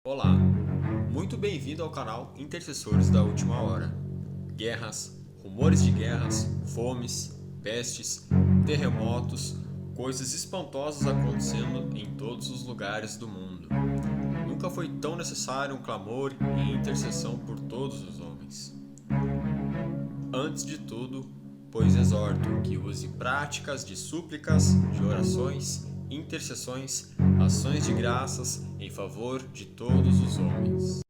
Olá, muito bem-vindo ao canal Intercessores da Última Hora. Guerras, rumores de guerras, fomes, pestes, terremotos, coisas espantosas acontecendo em todos os lugares do mundo. Nunca foi tão necessário um clamor e intercessão por todos os homens. Antes de tudo, pois exorto que use práticas de súplicas, de orações, intercessões, ações de graças em favor de todos os homens.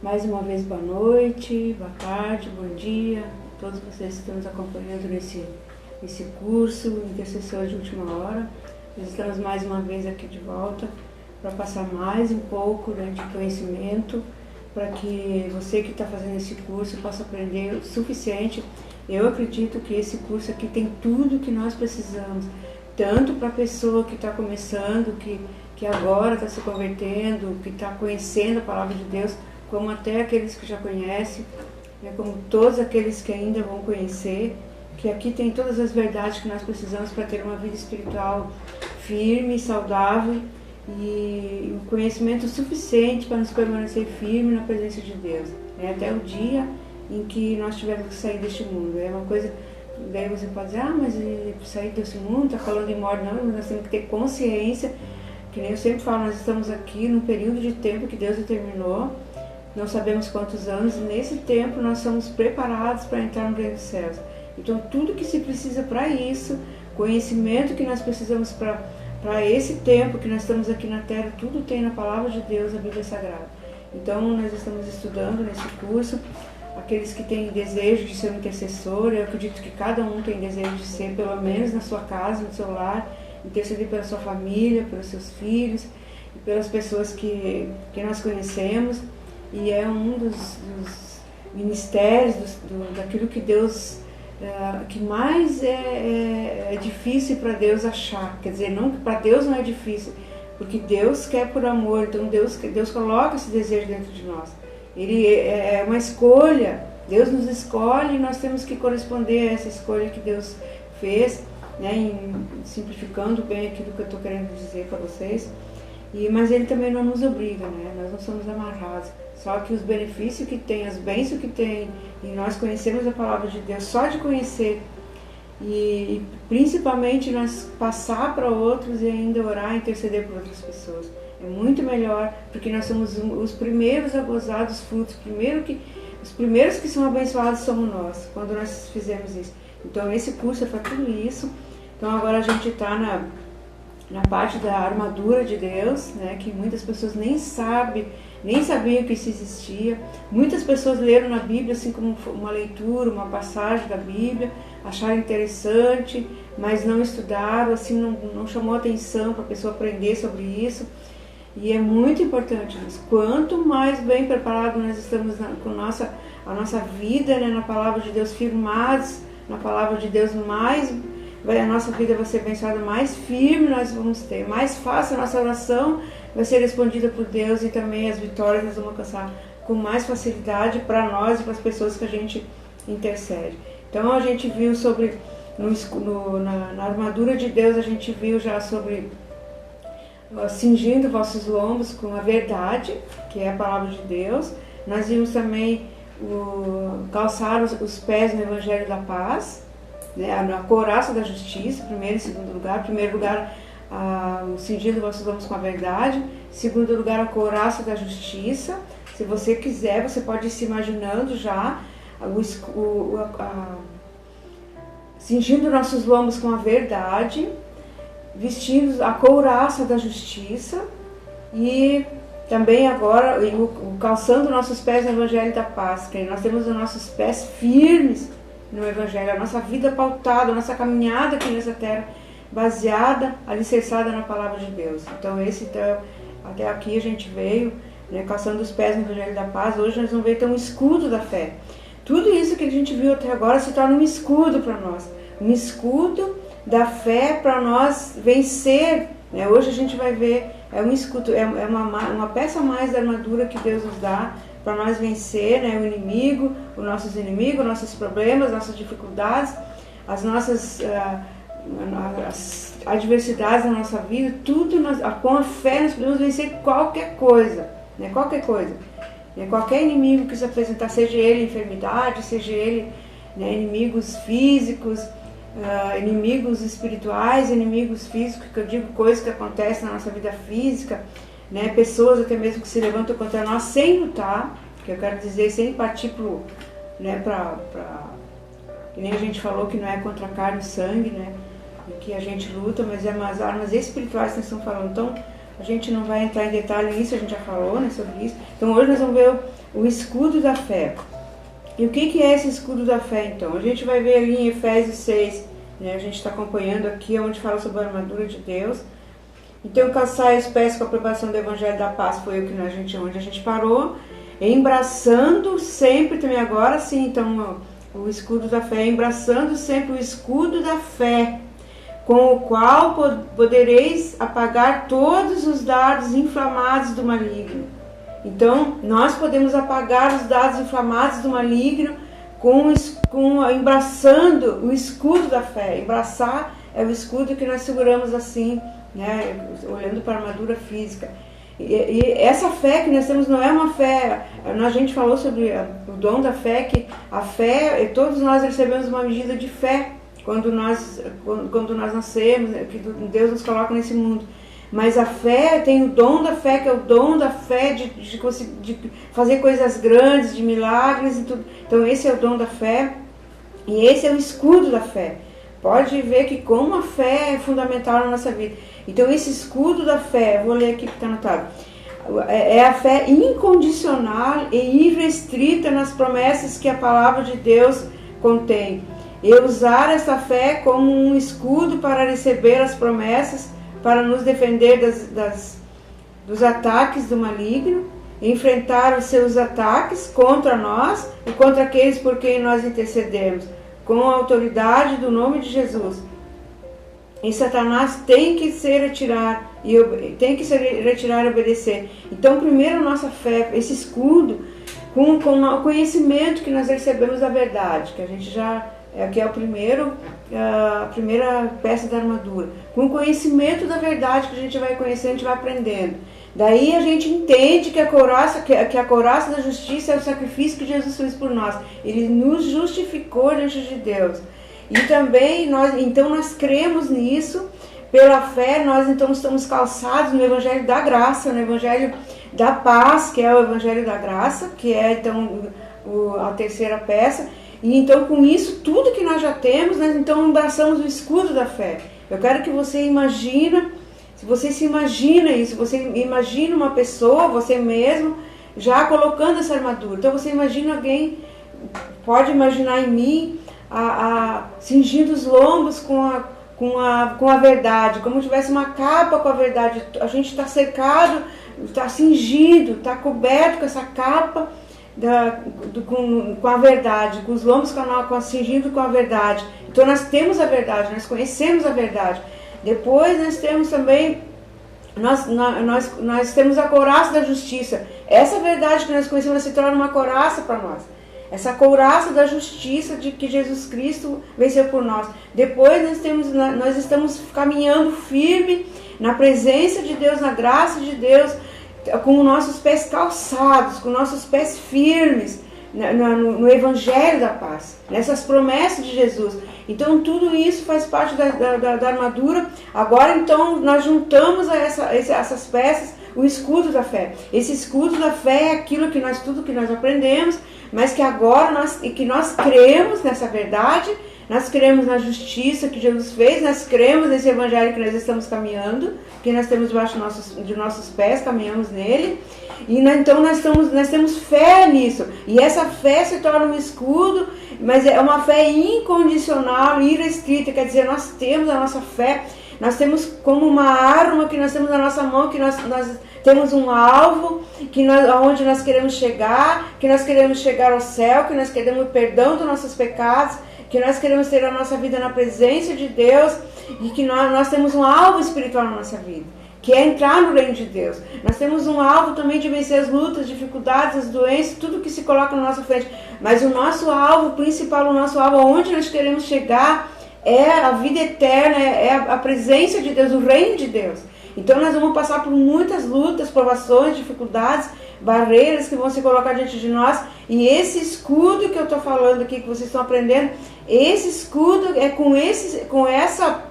Mais uma vez, boa noite, boa tarde, bom dia a todos vocês que estão nos acompanhando nesse curso Intercessores de Última Hora. Nós estamos mais uma vez aqui de volta para passar mais um pouco de conhecimento, para que você que está fazendo esse curso possa aprender o suficiente. Eu acredito que esse curso aqui tem tudo que nós precisamos, tanto para a pessoa que está começando, que agora está se convertendo, que está conhecendo a Palavra de Deus, como até aqueles que já conhecem, como todos aqueles que ainda vão conhecer, que aqui tem todas as verdades que nós precisamos para ter uma vida espiritual firme, saudável e um conhecimento suficiente para nos permanecer firme na presença de Deus, até o dia em que nós tivermos que sair deste mundo. É uma coisa, daí você pode dizer, mas sair desse mundo, está falando em morte. Não, nós temos que ter consciência, que nem eu sempre falo, nós estamos aqui num período de tempo que Deus determinou, não sabemos quantos anos, e nesse tempo nós somos preparados para entrar no reino dos céus. Então tudo que se precisa para isso, conhecimento que nós precisamos para esse tempo que nós estamos aqui na Terra, tudo tem na Palavra de Deus, a Bíblia Sagrada. Então nós estamos estudando nesse curso. Aqueles que têm desejo de ser um intercessor, eu acredito que cada um tem desejo de ser, pelo menos na sua casa, no seu lar, interceder pela sua família, pelos seus filhos e pelas pessoas que nós conhecemos. E é um dos ministérios, daquilo que Deus, que mais é difícil para Deus achar. Quer dizer, não, para Deus não é difícil, porque Deus quer por amor, então Deus coloca esse desejo dentro de nós. Ele é uma escolha, Deus nos escolhe e nós temos que corresponder a essa escolha que Deus fez, simplificando bem aquilo que eu estou querendo dizer para vocês. Mas Ele também não nos obriga, nós não somos amarrados. Só que os benefícios que tem, as bênçãos que tem, e nós conhecemos a Palavra de Deus, só de conhecer, e principalmente nós passar para outros e ainda orar e interceder por outras pessoas. É muito melhor, porque nós somos os primeiros a gozar dos frutos. Os primeiros que são abençoados somos nós, quando nós fizemos isso. Então esse curso é para tudo isso. Então agora a gente está na parte da armadura de Deus, que muitas pessoas nem sabiam que isso existia. Muitas pessoas leram na Bíblia assim como uma leitura, uma passagem da Bíblia, acharam interessante, mas não estudaram, assim não chamou atenção para a pessoa aprender sobre isso. E é muito importante isso. Quanto mais bem preparados nós estamos com a nossa vida, na Palavra de Deus, firmados na Palavra de Deus, mais a nossa vida vai ser abençoada, mais firme nós vamos ter, mais fácil a nossa oração vai ser respondida por Deus, e também as vitórias nós vamos alcançar com mais facilidade para nós e para as pessoas que a gente intercede. Então a gente viu sobre, na armadura de Deus, a gente viu já sobre cingindo vossos lombos com a verdade, que é a Palavra de Deus. Nós vimos também calçar os pés no Evangelho da Paz, na couraça da justiça, primeiro e segundo lugar. Primeiro lugar, cingindo vossos lombos com a verdade. Segundo lugar, a couraça da justiça. Se você quiser, você pode ir se imaginando já cingindo nossos lombos com a verdade, vestindo a couraça da justiça, e também agora calçando nossos pés no Evangelho da Paz, que nós temos os nossos pés firmes no Evangelho, a nossa vida pautada, a nossa caminhada aqui nessa terra, baseada, alicerçada na Palavra de Deus. Então até aqui a gente veio, calçando os pés no Evangelho da Paz. Hoje nós vamos ver então um escudo da fé. Tudo isso que a gente viu até agora se torna um escudo para nós, um escudo da fé para nós vencer. Hoje a gente vai ver, é um escudo, é uma peça a mais da armadura que Deus nos dá para nós vencer o inimigo, os nossos inimigos, os nossos problemas, nossas dificuldades, as nossas as adversidades da nossa vida. Tudo com a fé nós podemos vencer qualquer coisa. né? Qualquer coisa. Né? Qualquer inimigo que se apresentar, seja ele enfermidade, seja ele, né, inimigos físicos, inimigos espirituais, inimigos físicos, que eu digo coisas que acontecem na nossa vida física, né? Pessoas até mesmo que se levantam contra nós sem lutar, que eu quero dizer, sem partir pro, né, que nem a gente falou que não é contra carne e sangue, né? Que a gente luta, mas é umas armas espirituais que nós estamos falando. Então, a gente não vai entrar em detalhe nisso, a gente já falou, né, sobre isso. Então, hoje nós vamos ver o escudo da fé. E o que é esse escudo da fé, então? A gente vai ver ali em Efésios 6, né? A gente está acompanhando aqui, onde fala sobre a armadura de Deus. Então, calçai os pés com a aprovação do Evangelho da Paz, foi onde a gente parou. Embraçando sempre, também agora sim, então, o escudo da fé, embraçando sempre o escudo da fé, com o qual podereis apagar todos os dardos inflamados do maligno. Então, nós podemos apagar os dardos inflamados do maligno embraçando o escudo da fé. Embraçar é o escudo que nós seguramos assim, né, olhando para a armadura física. E essa fé que nós temos não é uma fé, a gente falou sobre o dom da fé, que a fé, todos nós recebemos uma medida de fé quando nós nascemos, que Deus nos coloca nesse mundo. Mas a fé tem o dom da fé, que é o dom da fé de fazer coisas grandes, de milagres e tudo. Então esse é o dom da fé e esse é o escudo da fé. Pode ver que como a fé é fundamental na nossa vida. Então esse escudo da fé, vou ler aqui que está anotado, é a fé incondicional e irrestrita nas promessas que a palavra de Deus contém. E usar essa fé como um escudo para receber as promessas, para nos defender dos ataques do maligno, enfrentar os seus ataques contra nós e contra aqueles por quem nós intercedemos, com a autoridade do nome de Jesus. E Satanás tem que se retirar e obedecer. Então, primeiro a nossa fé, esse escudo, com o conhecimento que nós recebemos da verdade, que a gente já que é a primeira peça da armadura. Com o conhecimento da verdade que a gente vai conhecendo, a gente vai aprendendo. Daí a gente entende que a couraça da justiça é o sacrifício que Jesus fez por nós. Ele nos justificou diante de Deus. E também nós cremos nisso, pela fé, nós então estamos calçados no Evangelho da Graça, no Evangelho da Paz, que é o Evangelho da Graça, que é então a terceira peça. E então com isso, tudo que nós já temos, nós então abraçamos o escudo da fé. Eu quero que você imagine, se você se imagina isso, você imagina uma pessoa, você mesmo, já colocando essa armadura. Então você imagina alguém, pode imaginar em mim, cingindo os lombos com a verdade, como se tivesse uma capa com a verdade. A gente está cercado, está cingido, está coberto com essa capa, com a verdade, com os lombos cingindo com a verdade. Então nós temos a verdade, nós conhecemos a verdade. Depois nós temos também, nós temos a couraça da justiça. Essa verdade que nós conhecemos se torna uma couraça para nós. Essa couraça da justiça de que Jesus Cristo venceu por nós. Depois nós estamos caminhando firme na presença de Deus, na graça de Deus, com os nossos pés calçados, com nossos pés firmes no Evangelho da Paz, nessas promessas de Jesus. Então tudo isso faz parte da armadura. Agora então nós juntamos a essas peças o escudo da fé. Esse escudo da fé é tudo que nós aprendemos, mas que agora nós cremos nessa verdade, nós cremos na justiça que Jesus fez, nós cremos nesse Evangelho que nós estamos caminhando, que nós temos debaixo de nossos pés, caminhamos nele, e então nós temos fé nisso, e essa fé se torna um escudo, mas é uma fé incondicional, irrestrita, quer dizer, nós temos a nossa fé, nós temos como uma arma que nós temos na nossa mão, que nós temos um alvo, aonde nós queremos chegar, que nós queremos chegar ao céu, que nós queremos o perdão dos nossos pecados, que nós queremos ter a nossa vida na presença de Deus, e que nós temos um alvo espiritual na nossa vida, que é entrar no reino de Deus. Nós temos um alvo também de vencer as lutas, dificuldades, as doenças, tudo que se coloca na nossa frente. Mas o nosso alvo principal, o nosso alvo aonde nós queremos chegar, é a vida eterna, é a presença de Deus, o reino de Deus. Então nós vamos passar por muitas lutas, provações, dificuldades, barreiras que vão se colocar diante de nós. E esse escudo que eu estou falando aqui, que vocês estão aprendendo, esse escudo é com essa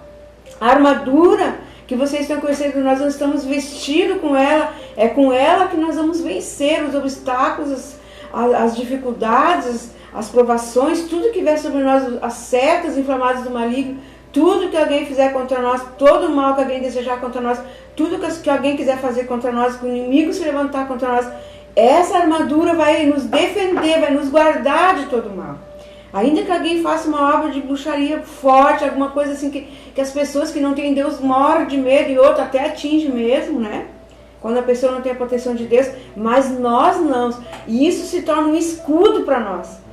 armadura que vocês estão conhecendo, nós não estamos vestidos com ela, é com ela que nós vamos vencer os obstáculos, as dificuldades, as provações, tudo que vier sobre nós, as setas inflamadas do maligno, tudo que alguém fizer contra nós, todo o mal que alguém desejar contra nós, tudo que alguém quiser fazer contra nós, que o inimigo se levantar contra nós, essa armadura vai nos defender, vai nos guardar de todo o mal. Ainda que alguém faça uma obra de bruxaria forte, alguma coisa assim que as pessoas que não têm Deus morrem de medo e outro até atinge mesmo, né? Quando a pessoa não tem a proteção de Deus, mas nós não. E isso se torna um escudo para nós.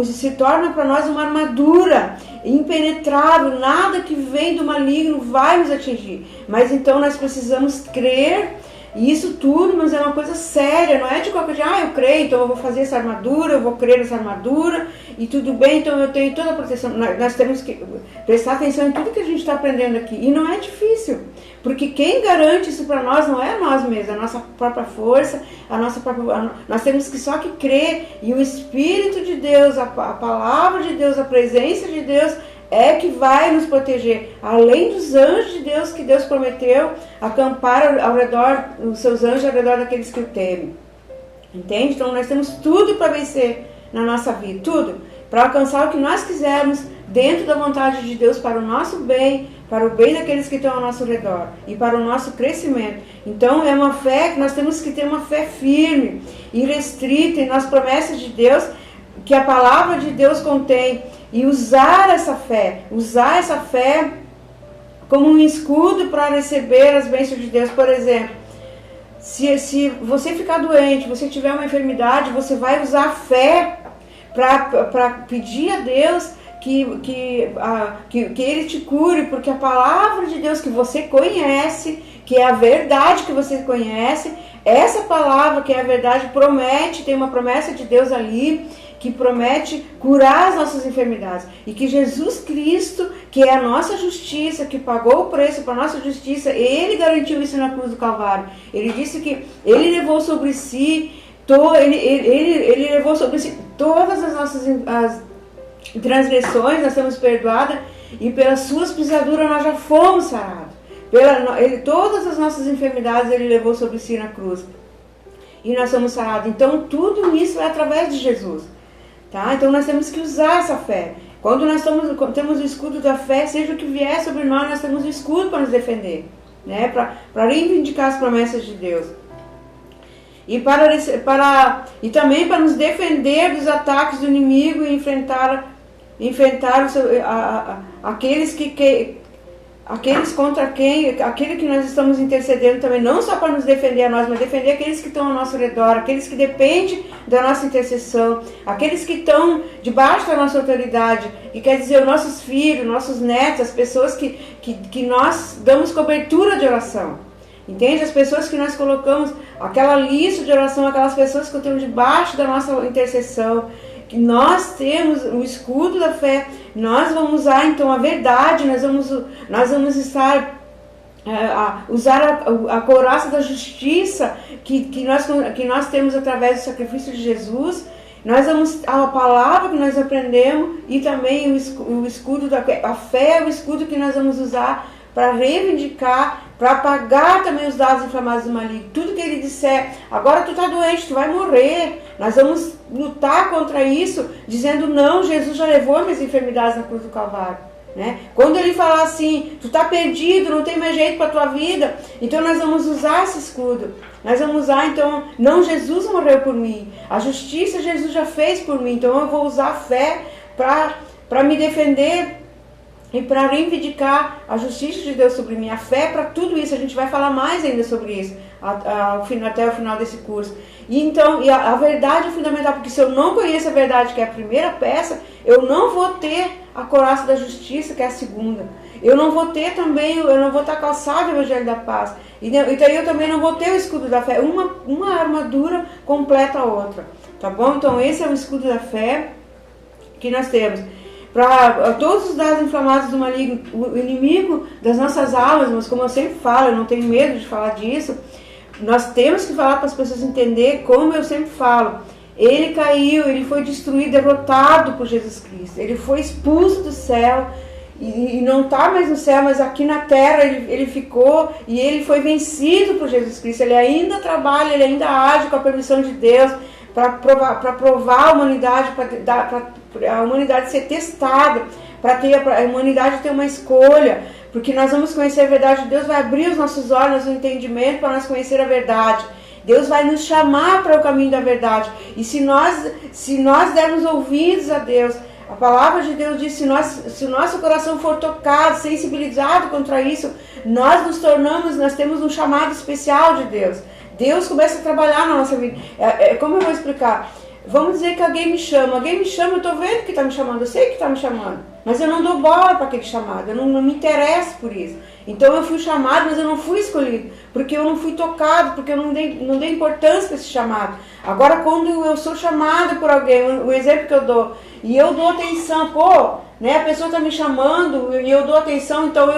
Se torna para nós uma armadura impenetrável, nada que vem do maligno vai nos atingir. Mas então nós precisamos crer. E isso tudo, mas é uma coisa séria, não é de qualquer jeito, eu creio, então eu vou fazer essa armadura, eu vou crer nessa armadura, e tudo bem, então eu tenho toda a proteção. Nós temos que prestar atenção em tudo que a gente está aprendendo aqui, e não é difícil, porque quem garante isso para nós não é nós mesmos, a nossa própria força, nós temos que só que crer, e o Espírito de Deus, a palavra de Deus, a presença de Deus, é que vai nos proteger, além dos anjos de Deus que Deus prometeu acampar ao redor, os seus anjos ao redor daqueles que o temem. Entende? Então nós temos tudo para vencer na nossa vida, tudo, para alcançar o que nós quisermos dentro da vontade de Deus para o nosso bem, para o bem daqueles que estão ao nosso redor e para o nosso crescimento. Então é uma fé que nós temos que ter uma fé firme, irrestrita nas promessas de Deus, que a palavra de Deus contém, e usar essa fé como um escudo para receber as bênçãos de Deus. Por exemplo, se você ficar doente, você tiver uma enfermidade, você vai usar a fé para pedir a Deus que Ele te cure, porque a palavra de Deus que você conhece, que é a verdade que você conhece, essa palavra que é a verdade promete, tem uma promessa de Deus ali, que promete curar as nossas enfermidades. E que Jesus Cristo, que é a nossa justiça, que pagou o preço para a nossa justiça, Ele garantiu isso na cruz do Calvário. Ele disse que Ele levou sobre si, ele levou sobre si todas as nossas transgressões, nós somos perdoadas, e pelas suas pisaduras nós já fomos sarados. Todas as nossas enfermidades Ele levou sobre si na cruz. E nós somos sarados. Então tudo isso é através de Jesus. Tá? Então nós temos que usar essa fé. Quando nós temos o escudo da fé, seja o que vier sobre nós temos o escudo para nos defender, né? Para reivindicar as promessas de Deus. E também para nos defender dos ataques do inimigo e enfrentar aqueles contra aquele que nós estamos intercedendo também, não só para nos defender a nós, mas defender aqueles que estão ao nosso redor, aqueles que dependem da nossa intercessão, aqueles que estão debaixo da nossa autoridade, que quer dizer os nossos filhos, nossos netos, as pessoas que nós damos cobertura de oração. Entende? As pessoas que nós colocamos, aquela lista de oração, aquelas pessoas que estão debaixo da nossa intercessão, que nós temos o escudo da fé, nós vamos usar então a verdade, nós vamos usar a couraça da justiça que nós temos através do sacrifício de Jesus. Nós vamos a palavra que nós aprendemos e também o escudo da fé, a fé é o escudo que nós vamos usar para reivindicar, para apagar também os dados inflamados do maligno. Tudo que ele disser, agora tu está doente, tu vai morrer. Nós vamos lutar contra isso, dizendo não, Jesus já levou minhas enfermidades na cruz do Calvário. Né? Quando ele falar assim, tu está perdido, não tem mais jeito para a tua vida, então nós vamos usar esse escudo. Nós vamos usar, então, não, Jesus morreu por mim. A justiça Jesus já fez por mim, então eu vou usar a fé para me defender e para reivindicar a justiça de Deus sobre mim, a fé para tudo isso. A gente vai falar mais ainda sobre isso até o final desse curso. E então, a verdade é fundamental, porque se eu não conheço a verdade, que é a primeira peça, eu não vou ter a couraça da justiça, que é a segunda. Eu não vou ter também, eu não vou estar calçado no Evangelho da Paz. E daí eu também não vou ter o escudo da fé. Uma armadura completa a outra. Tá bom? Então esse é o escudo da fé que nós temos. para todos os dados inflamados do maligno, o inimigo das nossas almas, mas como eu sempre falo, eu não tenho medo de falar disso, nós temos que falar para as pessoas entenderem, como eu sempre falo, ele caiu, ele foi destruído, derrotado por Jesus Cristo, ele foi expulso do céu, e não está mais no céu, mas aqui na terra ele ficou, e ele foi vencido por Jesus Cristo, ele ainda trabalha, ele ainda age com a permissão de Deus, para provar a humanidade, para a humanidade ser testada, para a humanidade ter uma escolha, porque nós vamos conhecer a verdade, Deus vai abrir os nossos olhos, o entendimento para nós conhecer a verdade. Deus vai nos chamar para o caminho da verdade. E se nós dermos ouvidos a Deus, a palavra de Deus diz, se o nosso coração for tocado, sensibilizado contra isso, nós temos um chamado especial de Deus. Deus começa a trabalhar na nossa vida. Como eu vou explicar? Vamos dizer que alguém me chama, eu estou vendo que está me chamando, eu sei que está me chamando, mas eu não dou bola para aquele chamado, eu não me interesso por isso. Então eu fui chamado, mas eu não fui escolhido, porque eu não fui tocado, porque eu não dei importância para esse chamado. Agora, quando eu sou chamado por alguém, o exemplo que eu dou, e eu dou atenção, a pessoa está me chamando e eu dou atenção, então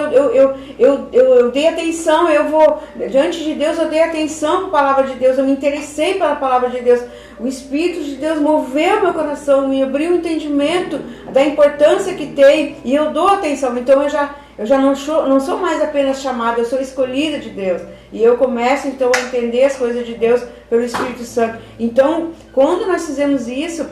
eu dei atenção, eu vou, diante de Deus eu dei atenção para a palavra de Deus, eu me interessei pela palavra de Deus, o Espírito de Deus moveu meu coração, me abriu o entendimento da importância que tem, e eu dou atenção, então eu já não sou mais apenas chamada, eu sou escolhida de Deus, e eu começo então a entender as coisas de Deus pelo Espírito Santo. Então, quando nós fizemos isso,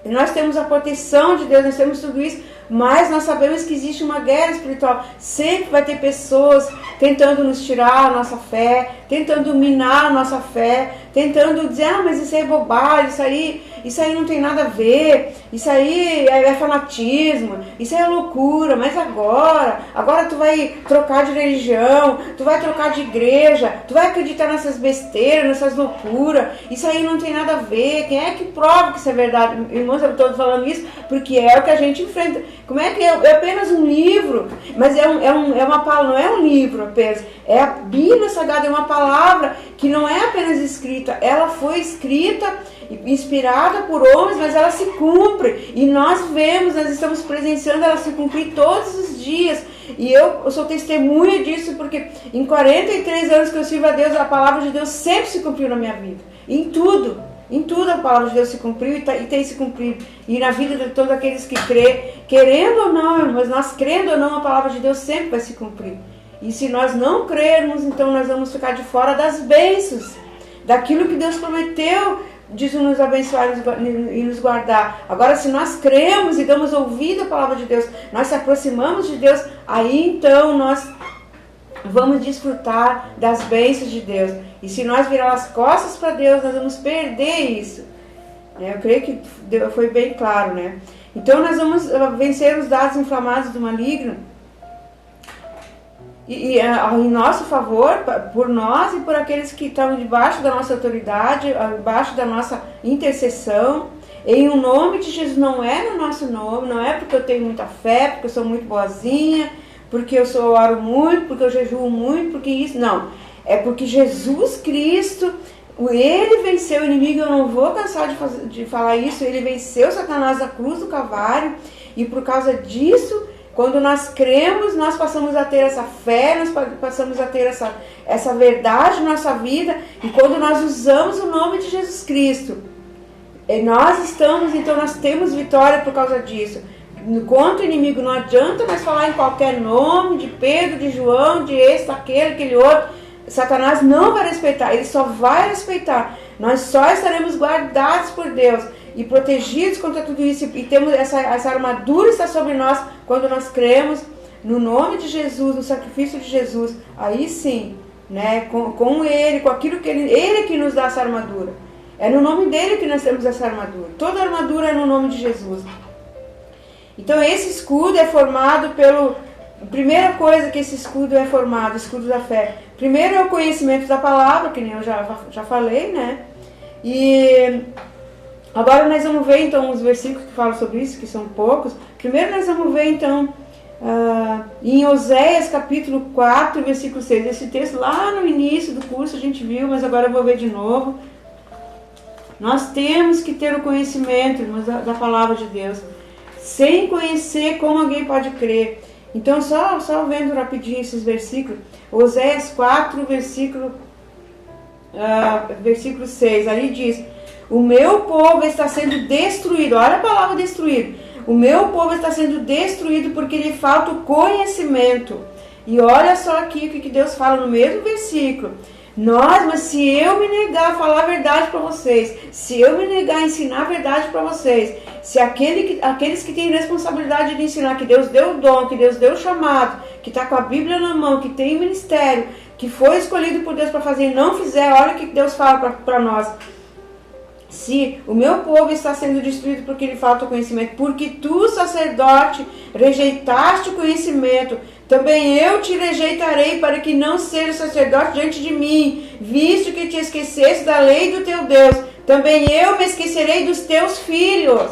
nós temos a proteção de Deus, nós temos tudo isso, mas nós sabemos que existe uma guerra espiritual. Sempre vai ter pessoas tentando nos tirar a nossa fé, tentando minar a nossa fé, tentando dizer, mas isso aí é bobagem, isso aí não tem nada a ver, isso aí é fanatismo, isso aí é loucura, mas agora tu vai trocar de religião, tu vai trocar de igreja, tu vai acreditar nessas besteiras, nessas loucuras, isso aí não tem nada a ver, quem é que prova que isso é verdade? Irmãos, eu estou falando isso porque é o que a gente enfrenta. Como é que é apenas um livro, mas uma palavra, não é um livro apenas, é a Bíblia Sagrada, é uma palavra que não é apenas escrita, ela foi escrita, inspirada por homens, mas ela se cumpre, e nós estamos presenciando ela se cumprir todos os dias, e eu sou testemunha disso, porque em 43 anos que eu sirvo a Deus, a palavra de Deus sempre se cumpriu na minha vida, em tudo a palavra de Deus se cumpriu e tem se cumprido, e na vida de todos aqueles que crê, querendo ou não, mas nós crendo ou não, a palavra de Deus sempre vai se cumprir, e se nós não crermos, então nós vamos ficar de fora das bênçãos, daquilo que Deus prometeu, de nos abençoar e nos guardar. Agora, se nós cremos e damos ouvido à palavra de Deus, nós se aproximamos de Deus, aí então nós vamos desfrutar das bênçãos de Deus. E se nós virar as costas para Deus, nós vamos perder isso. Eu creio que foi bem claro, né? Então nós vamos vencer os dados inflamados do maligno e em nosso favor, por nós e por aqueles que estão debaixo da nossa autoridade, debaixo da nossa intercessão, em o nome de Jesus. Não é no nosso nome, não é porque eu tenho muita fé, porque eu sou muito boazinha, porque eu oro muito, porque eu jejuo muito, porque isso, não. É porque Jesus Cristo, ele venceu o inimigo, eu não vou cansar de falar isso, ele venceu Satanás na cruz do Calvário, e por causa disso, quando nós cremos, nós passamos a ter essa fé, nós passamos a ter essa verdade na nossa vida, e quando nós usamos o nome de Jesus Cristo, nós temos vitória por causa disso. Contra o inimigo, não adianta mais falar em qualquer nome, de Pedro, de João, de esse, aquele outro, Satanás não vai respeitar, ele só vai respeitar, nós só estaremos guardados por Deus, e protegidos contra tudo isso, e temos essa armadura está sobre nós, quando nós cremos no nome de Jesus, no sacrifício de Jesus, aí sim, né, com ele, com aquilo que ele que nos dá essa armadura, é no nome dele que nós temos essa armadura, toda armadura é no nome de Jesus. Então esse escudo é formado primeira coisa que esse escudo é formado, o escudo da fé, primeiro é o conhecimento da palavra, que nem eu já falei, né, e agora nós vamos ver então os versículos que falam sobre isso, que são poucos. Primeiro nós vamos ver então em Oséias capítulo 4, versículo 6. Esse texto lá no início do curso a gente viu, mas agora eu vou ver de novo. Nós temos que ter o conhecimento, irmãos, da palavra de Deus. sem conhecer, como alguém pode crer? Então, só vendo rapidinho esses versículos, Oséias 4, versículo 6, ali diz: o meu povo está sendo destruído. Olha a palavra destruído. O meu povo está sendo destruído porque lhe falta o conhecimento. E olha só aqui o que Deus fala no mesmo versículo. Mas se eu me negar a falar a verdade para vocês, se eu me negar a ensinar a verdade para vocês, se aqueles que têm responsabilidade de ensinar, que Deus deu o dom, que Deus deu o chamado, que está com a Bíblia na mão, que tem ministério, que foi escolhido por Deus para fazer e não fizer, olha o que Deus fala para nós. Se o meu povo está sendo destruído porque lhe falta o conhecimento, porque tu, sacerdote, rejeitaste o conhecimento, também eu te rejeitarei para que não seja sacerdote diante de mim, visto que te esqueceste da lei do teu Deus, também eu me esquecerei dos teus filhos.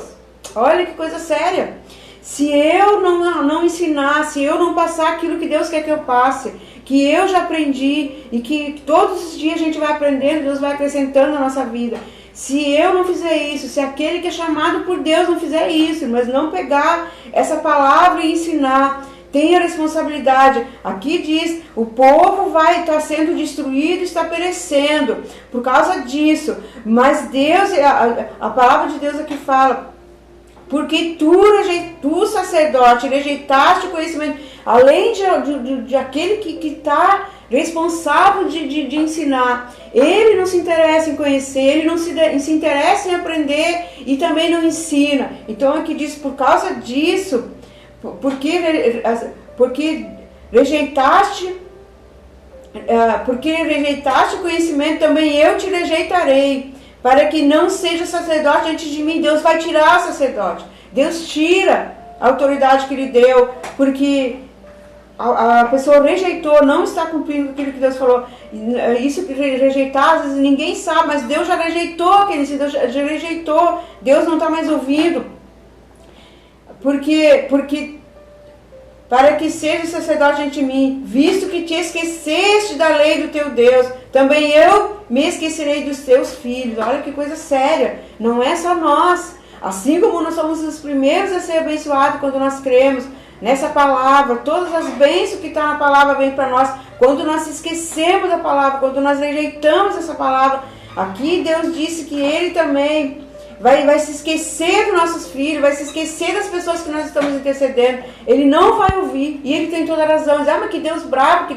Olha que coisa séria. Se eu não ensinar, se eu não passar aquilo que Deus quer que eu passe, que eu já aprendi e que todos os dias a gente vai aprendendo, Deus vai acrescentando na nossa vida. Se eu não fizer isso, se aquele que é chamado por Deus não fizer isso, mas não pegar essa palavra e ensinar, tem a responsabilidade. Aqui diz, o povo vai estar sendo destruído, está perecendo por causa disso. Mas Deus, a palavra de Deus aqui fala, porque tu sacerdote, rejeitaste o conhecimento, além de aquele que está responsável de ensinar, ele não se interessa em conhecer, ele não se interessa em aprender e também não ensina. Então aqui diz, por causa disso, porque rejeitaste o conhecimento, também eu te rejeitarei, para que não seja sacerdote diante de mim. Deus vai tirar o sacerdote. Deus tira a autoridade que lhe deu, porque a pessoa rejeitou, não está cumprindo aquilo que Deus falou. Isso que rejeitar, às vezes ninguém sabe, mas Deus já rejeitou aquele, Deus já rejeitou, Deus não está mais ouvindo. Porque para que seja sacerdote diante de mim, visto que te esqueceste da lei do teu Deus, também eu me esquecerei dos teus filhos. Olha que coisa séria, não é só nós. Assim como nós somos os primeiros a ser abençoados quando nós cremos nessa palavra, todas as bênçãos que estão na palavra vêm para nós. Quando nós esquecemos da palavra, quando nós rejeitamos essa palavra, aqui Deus disse que Ele também vai se esquecer dos nossos filhos, vai se esquecer das pessoas que nós estamos intercedendo. Ele não vai ouvir, e Ele tem toda a razão. Diz, mas que Deus bravo, que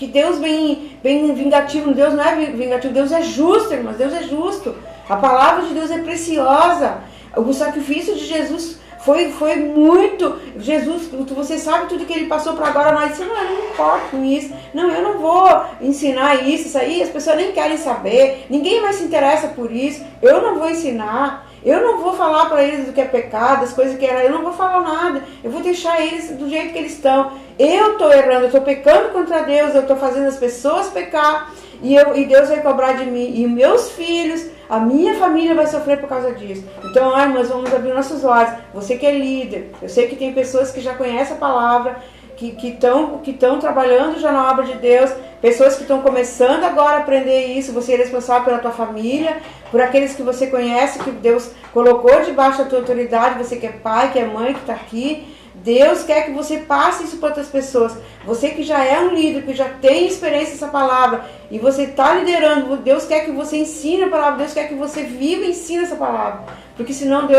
Deus bem vingativo. Deus não é vingativo, Deus é justo, irmãos, Deus é justo. A palavra de Deus é preciosa. O sacrifício de Jesus foi muito. Jesus, você sabe tudo que ele passou para agora. Nós dizemos, não, eu não importo com isso. Não, eu não vou ensinar isso aí. As pessoas nem querem saber. Ninguém mais se interessa por isso. Eu não vou ensinar. Eu não vou falar para eles do que é pecado, as coisas que era. Eu não vou falar nada. Eu vou deixar eles do jeito que eles estão. Eu estou errando, eu estou pecando contra Deus. Eu estou fazendo as pessoas pecar. E Deus vai cobrar de mim. E meus filhos, a minha família vai sofrer por causa disso. Então, nós vamos abrir nossos olhos. Você que é líder, eu sei que tem pessoas que já conhecem a palavra, que estão trabalhando já na obra de Deus, pessoas que estão começando agora a aprender isso. Você é responsável pela tua família, por aqueles que você conhece, que Deus colocou debaixo da tua autoridade, você que é pai, que é mãe, que está aqui. Deus quer que você passe isso para outras pessoas. Você que já é um líder, que já tem experiência nessa palavra, e você está liderando, Deus quer que você ensine a palavra, Deus quer que você viva e ensine essa palavra. Porque senão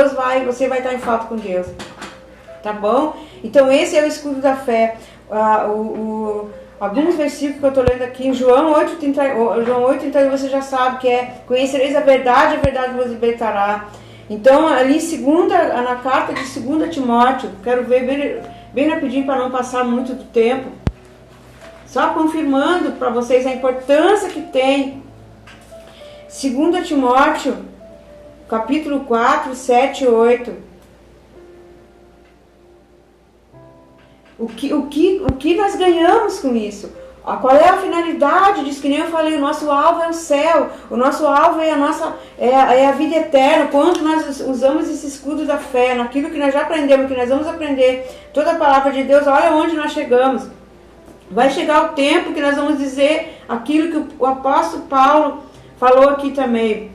você vai estar em falta com Deus. Tá bom? Então esse é o escudo da fé. Alguns versículos que eu estou lendo aqui, em João 8,31, você já sabe que é: conhecereis a verdade vos libertará. Então, ali na carta de 2 Timóteo, quero ver bem rapidinho para não passar muito do tempo, só confirmando para vocês a importância que tem. 2 Timóteo, capítulo 4, 7 e 8. O que nós ganhamos com isso? Qual é a finalidade disso? Que nem eu falei, o nosso alvo é o céu, o nosso alvo é a vida eterna. Quando nós usamos esse escudo da fé, naquilo que nós já aprendemos, que nós vamos aprender, toda a palavra de Deus, olha onde nós chegamos. Vai chegar o tempo que nós vamos dizer aquilo que o apóstolo Paulo falou aqui também.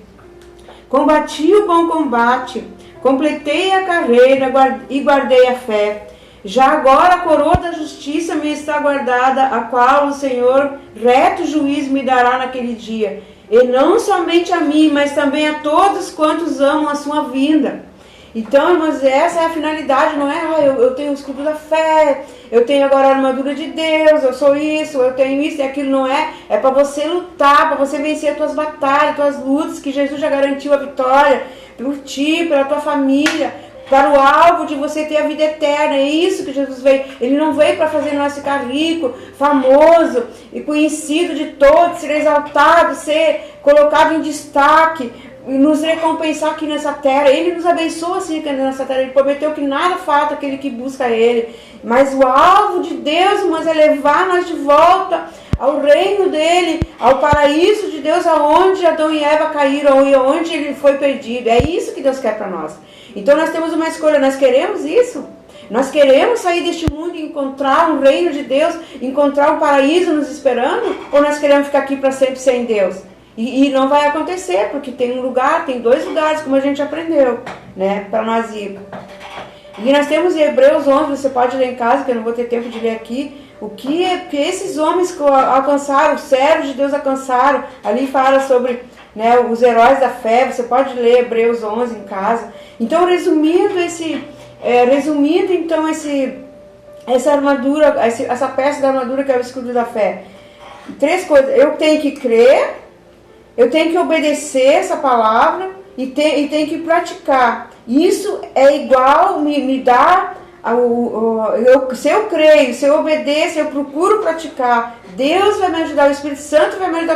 Combati o bom combate, completei a carreira e guardei a fé. Já agora a coroa da justiça me está guardada, a qual o Senhor, reto juiz, me dará naquele dia. E não somente a mim, mas também a todos quantos amam a sua vinda. Então, irmãos, essa é a finalidade, não é? Eu tenho o escudo da fé, eu tenho agora a armadura de Deus, eu sou isso, eu tenho isso e aquilo, não é? É para você lutar, para você vencer as tuas batalhas, as tuas lutas, que Jesus já garantiu a vitória por ti, pela tua família, para o alvo de você ter a vida eterna. É isso que Jesus veio. Ele não veio para fazer nós ficar rico, famoso e conhecido de todos, ser exaltado, ser colocado em destaque, e nos recompensar aqui nessa terra. Ele nos abençoa assim aqui nessa terra. Ele prometeu que nada falta aquele que busca Ele. Mas o alvo de Deus, irmãos, é levar nós de volta ao reino dele, ao paraíso de Deus, aonde Adão e Eva caíram e onde ele foi perdido. É isso que Deus quer para nós. Então nós temos uma escolha. Nós queremos isso? Nós queremos sair deste mundo e encontrar um reino de Deus, encontrar um paraíso nos esperando? Ou nós queremos ficar aqui para sempre sem Deus? E não vai acontecer, porque tem um lugar, tem 2 lugares, como a gente aprendeu, né, para nós ir. E nós temos em Hebreus 11, você pode ler em casa, que eu não vou ter tempo de ler aqui, o que esses homens alcançaram, os servos de Deus alcançaram. Ali fala sobre, né, os heróis da fé. Você pode ler Hebreus 11 em casa. Então, resumindo então essa armadura, essa peça da armadura que é o escudo da fé. 3 coisas. Eu tenho que crer, eu tenho que obedecer essa palavra e tenho que praticar. Isso é igual, me dá, se eu creio, se eu obedeço, eu procuro praticar, Deus vai me ajudar, o Espírito Santo vai me ajudar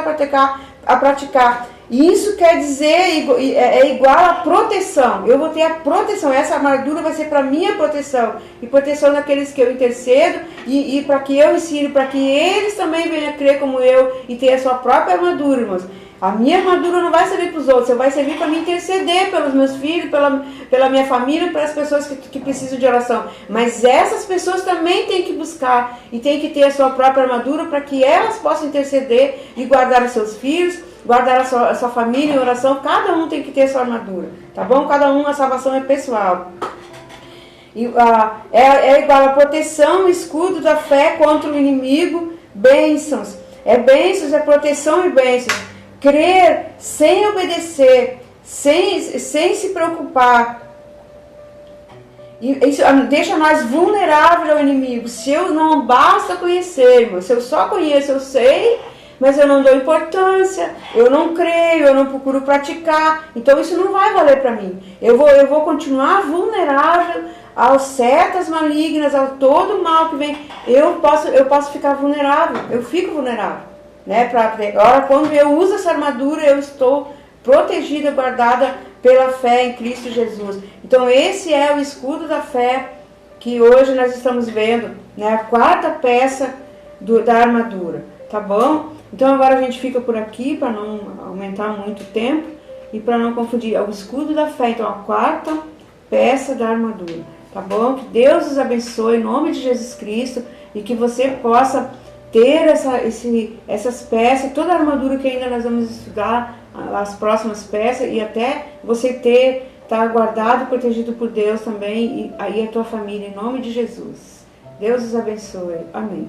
a praticar. Isso quer dizer, é igual a proteção. Eu vou ter a proteção, essa armadura vai ser para minha proteção. E proteção daqueles que eu intercedo e para que eu ensino, para que eles também venham a crer como eu e ter a sua própria armadura, irmãos. A minha armadura não vai servir para os outros, vai servir para me interceder pelos meus filhos, pela minha família, pelas pessoas que precisam de oração. Mas essas pessoas também têm que buscar e têm que ter a sua própria armadura para que elas possam interceder e guardar os seus filhos, guardar a sua família em oração. Cada um tem que ter a sua armadura, tá bom? Cada um, a salvação é pessoal. É igual a proteção, o escudo da fé contra o inimigo, bênçãos. Bênçãos, é proteção e bênçãos. Crer sem obedecer, sem se preocupar. Isso deixa nós vulneráveis ao inimigo. Se eu não basta conhecer, irmão, se eu só conheço, eu sei, mas eu não dou importância, eu não creio, eu não procuro praticar, então isso não vai valer para mim. Eu vou continuar vulnerável às setas malignas, a todo mal que vem. Eu posso ficar vulnerável, eu fico vulnerável. Né? Agora, quando eu uso essa armadura, eu estou protegida, guardada pela fé em Cristo Jesus. Então, esse é o escudo da fé que hoje nós estamos vendo, né? A 4ª peça da armadura, tá bom? Então, agora a gente fica por aqui para não aumentar muito o tempo e para não confundir. É o escudo da fé, então, a 4ª peça da armadura, tá bom? Que Deus os abençoe em nome de Jesus Cristo e que você possa ter essas peças, toda a armadura que ainda nós vamos estudar, as próximas peças, e até você estar guardado e protegido por Deus também, e aí a tua família, em nome de Jesus. Deus os abençoe. Amém.